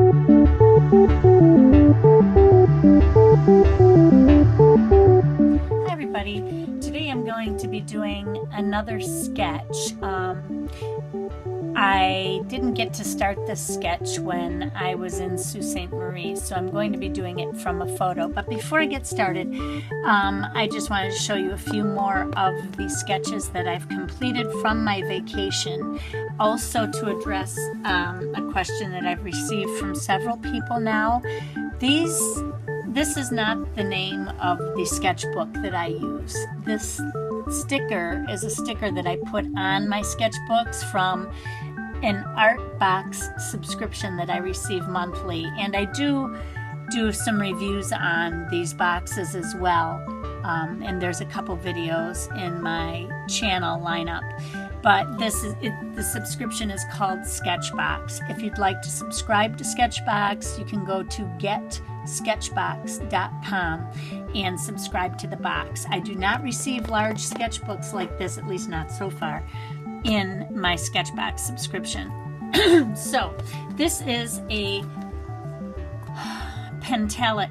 Hi everybody, today I'm going to be doing another sketch. I didn't get to start this sketch when I was in Sault Ste. Marie, so I'm going to be doing it from a photo. But before I get started, I just wanted to show you a few more of the sketches that I've completed from my vacation. Also to address a question that I've received from several people now. This is not the name of the sketchbook that I use. This sticker is a sticker that I put on my sketchbooks from an art box subscription that I receive monthly, and I do some reviews on these boxes as well, and there's a couple videos in my channel lineup. But the subscription is called Sketchbox. If you'd like to subscribe to Sketchbox, you can go to getsketchbox.com and subscribe to the box. I do not receive large sketchbooks like this, at least not so far, in my Sketchbox subscription. So this is a Pentalic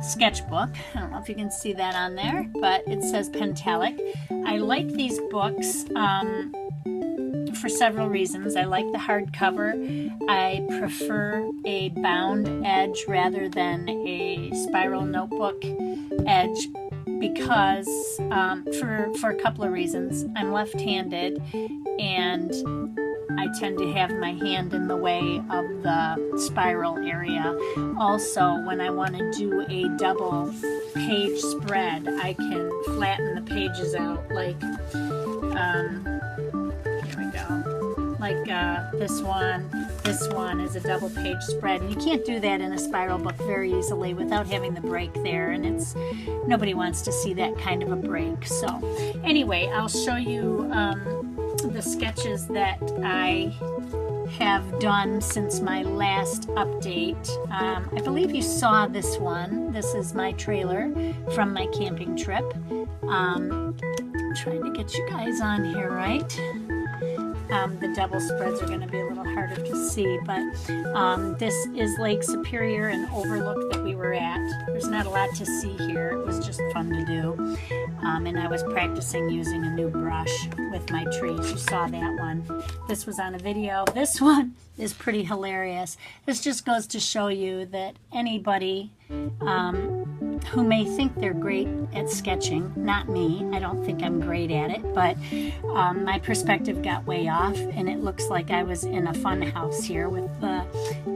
sketchbook. I don't know if you can see that on there, but it says Pentalic. I like these books for several reasons. I like the hardcover. I prefer a bound edge rather than a spiral notebook edge because for a couple of reasons. I'm left-handed and I tend to have my hand in the way of the spiral area. Also, when I want to do a double page spread, I can flatten the pages out like, here we go, like this one is a double page spread. And you can't do that in a spiral book very easily without having the break there, and nobody wants to see that kind of a break. So anyway, I'll show you the sketches that I have done since my last update. I believe you saw this one. This is my trailer from my camping trip. Trying to get you guys on here right. The double spreads are going to be a little harder to see, but this is Lake Superior and Overlook that we were at. There's not a lot to see here. It was just fun to do. And I was practicing using a new brush with my trees. You saw that one. This was on a video. This one is pretty hilarious. This just goes to show you that anybody who may think they're great at sketching, not me, I don't think I'm great at it, but my perspective got way off, and it looks like I was in a fun house here with the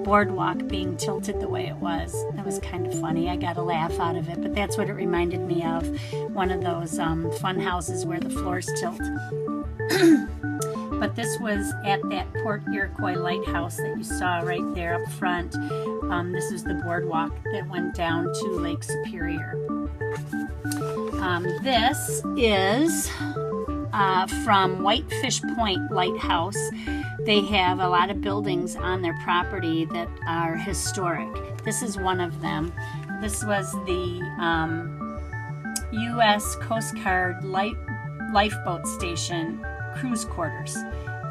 boardwalk being tilted the way it was. It was kind of funny. I got a laugh out of it, but that's what it reminded me of, one of those fun houses where the floors tilt. But this was at that Port Iroquois lighthouse that you saw right there up front. This is the boardwalk that went down to Lake Superior. This is from Whitefish Point Lighthouse. They have a lot of buildings on their property that are historic. This is one of them. This was the U.S. Coast Guard lifeboat station cruise quarters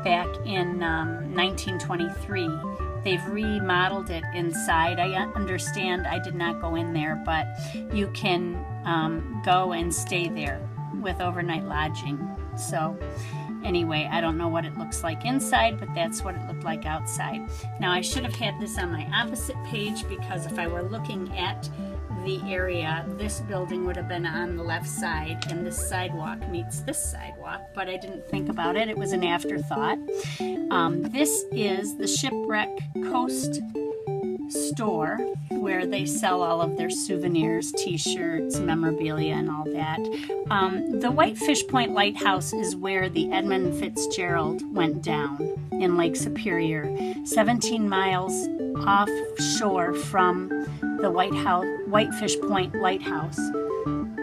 back in 1923. They've remodeled it inside. I understand, I did not go in there, but you can go and stay there with overnight lodging. So anyway, I don't know what it looks like inside, but that's what it looked like outside. Now I should have had this on my opposite page, because if I were looking at the area, this building would have been on the left side and this sidewalk meets this sidewalk, but I didn't think about it. It was an afterthought. This is the Shipwreck Coast store where they sell all of their souvenirs, t-shirts, memorabilia, and all that. The Whitefish Point Lighthouse is where the Edmund Fitzgerald went down in Lake Superior, 17 miles offshore from the Whitefish Point Lighthouse.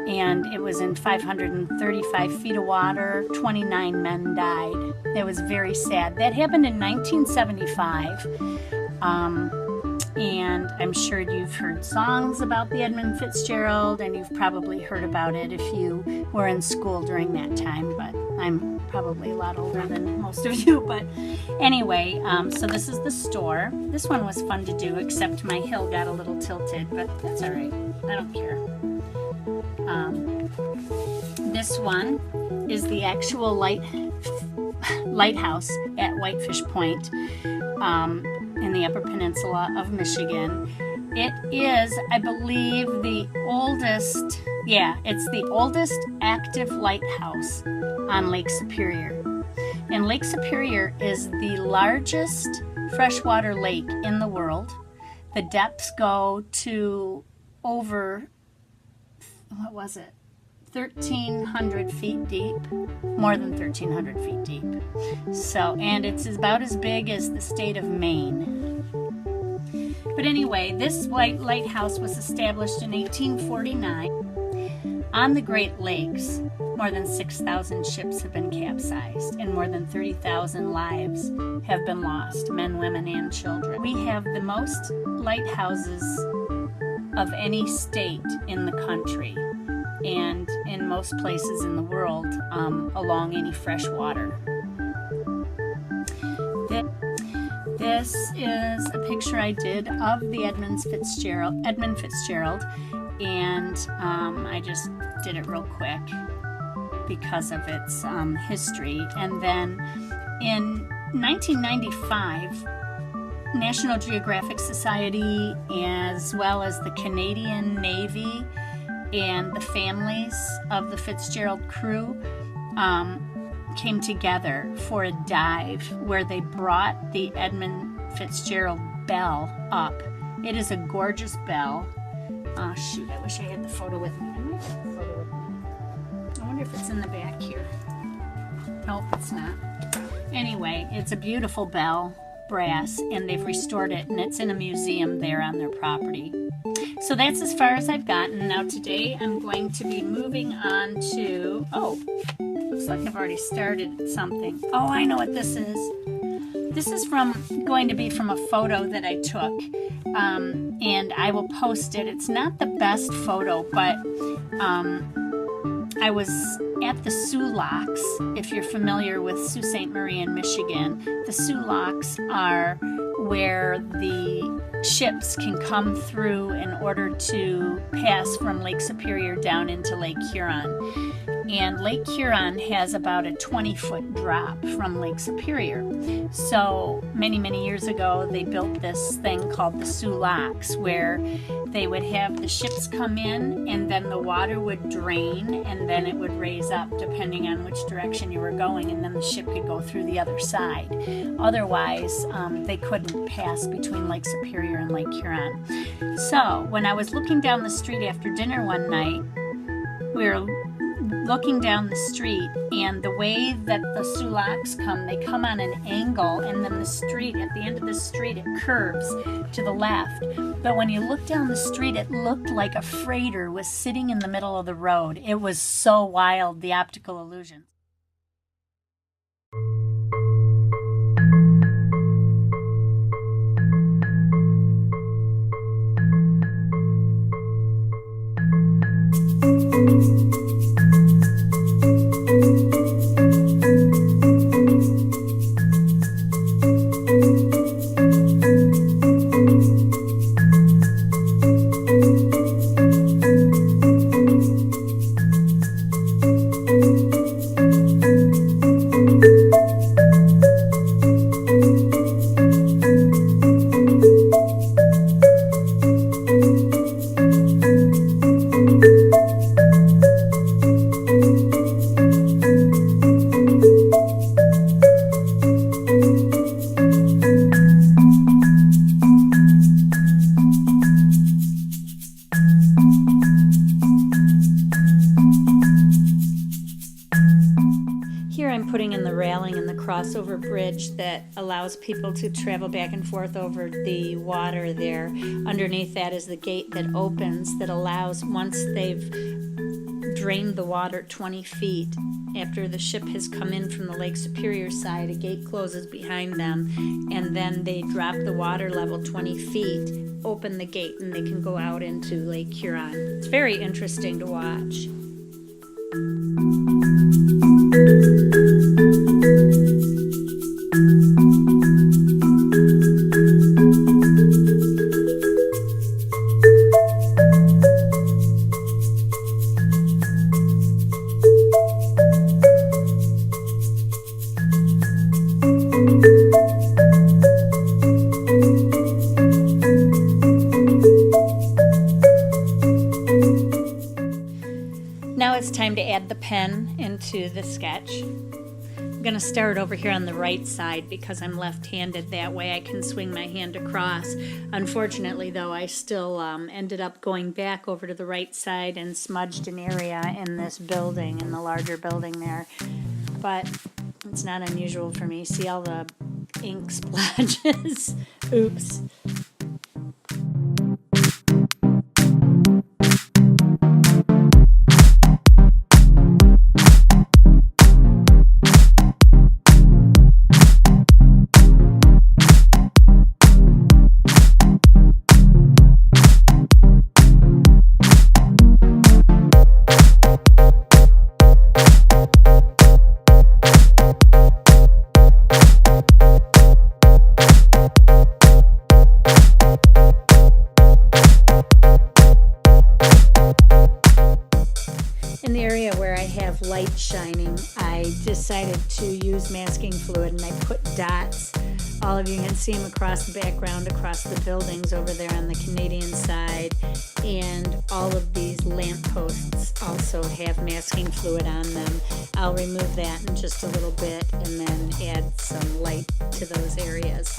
And it was in 535 feet of water. 29 men died. It was very sad. That happened in 1975. And I'm sure you've heard songs about the Edmund Fitzgerald, and you've probably heard about it if you were in school during that time, but I'm probably a lot older than most of you, but anyway, so this is the store. This one was fun to do, except my hill got a little tilted, but that's all right. I don't care. This one is the actual lighthouse at Whitefish Point in the Upper Peninsula of Michigan. It is, I believe, the oldest, it's the oldest active lighthouse on Lake Superior. And Lake Superior is the largest freshwater lake in the world. The depths go to over, 1,300 feet deep, more than 1,300 feet deep. So, and it's about as big as the state of Maine. But anyway, this lighthouse was established in 1849. On the Great Lakes, more than 6,000 ships have been capsized and more than 30,000 lives have been lost, men, women, and children. We have the most lighthouses of any state in the country and in most places in the world along any fresh water. This is a picture I did of the Edmund Fitzgerald, and I just did it real quick because of its history. And then in 1995, National Geographic Society, as well as the Canadian Navy and the families of the Fitzgerald crew, came together for a dive where they brought the Edmund Fitzgerald bell up. It is a gorgeous bell. Oh shoot, I wish I had the photo with me. I might have the photo with me. I wonder if it's in the back here. Nope, it's not. Anyway, it's a beautiful bell, brass, and they've restored it, and it's in a museum there on their property. So that's as far as I've gotten. Now today I'm going to be moving on to, looks like I've already started something. Oh, I know what this is. This is going to be from a photo that I took, and I will post it. It's not the best photo, but I was at the Soo Locks. If you're familiar with Sault Ste. Marie in Michigan, the Soo Locks are where the ships can come through in order to pass from Lake Superior down into Lake Huron. And Lake Huron has about a 20-foot drop from Lake Superior. So many, many years ago, they built this thing called the Soo Locks, where they would have the ships come in, and then the water would drain, and then it would raise up depending on which direction you were going, and then the ship could go through the other side. Otherwise, they couldn't pass between Lake Superior and Lake Huron. So when I was looking down the street after dinner one night, we were looking down the street, and the way that the Soo Locks come, they come on an angle, and then the street, at the end of the street, it curves to the left. But when you look down the street, it looked like a freighter was sitting in the middle of the road. It was so wild, the optical illusion. Crossover bridge that allows people to travel back and forth over the water there. Underneath that is the gate that opens that allows, once they've drained the water 20 feet, after the ship has come in from the Lake Superior side, a gate closes behind them, and then they drop the water level 20 feet, open the gate, and they can go out into Lake Huron. It's very interesting to watch. pen into the sketch. I'm going to start over here on the right side because I'm left-handed. That way I can swing my hand across. Unfortunately, though, I still ended up going back over to the right side and smudged an area in this building, in the larger building there. But it's not unusual for me. See all the ink splotches? Oops. In the area where I have light shining, I decided to use masking fluid, and I put dots. All of you can see them across the background, across the buildings over there on the Canadian side, and all of these lampposts also have masking fluid on them. I'll remove that in just a little bit and then add some light to those areas.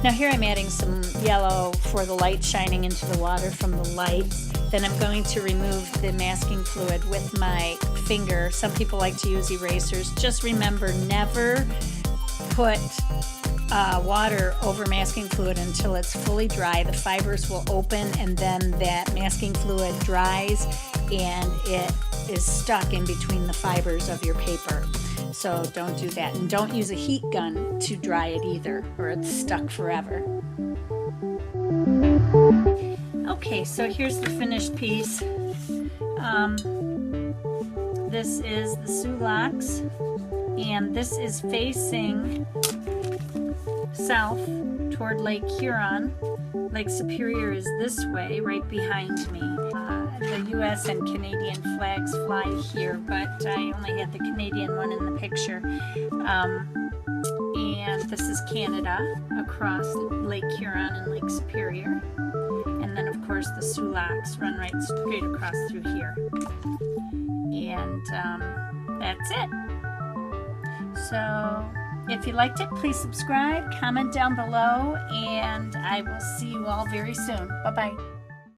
Now here I'm adding some yellow for the light shining into the water from the lights. Then I'm going to remove the masking fluid with my finger. Some people like to use erasers. Just remember, never put water over masking fluid until it's fully dry. The fibers will open and then that masking fluid dries and it is stuck in between the fibers of your paper. So don't do that. And don't use a heat gun to dry it either, or it's stuck forever. Okay, so here's the finished piece. This is the Soo Locks, and this is facing south toward Lake Huron. Lake Superior is this way, right behind me. The U.S. and Canadian flags fly here, but I only had the Canadian one in the picture. And this is Canada across Lake Huron and Lake Superior. And then, of course, the Soo Locks run right straight across through here. And that's it. So if you liked it, please subscribe, comment down below, and I will see you all very soon. Bye-bye.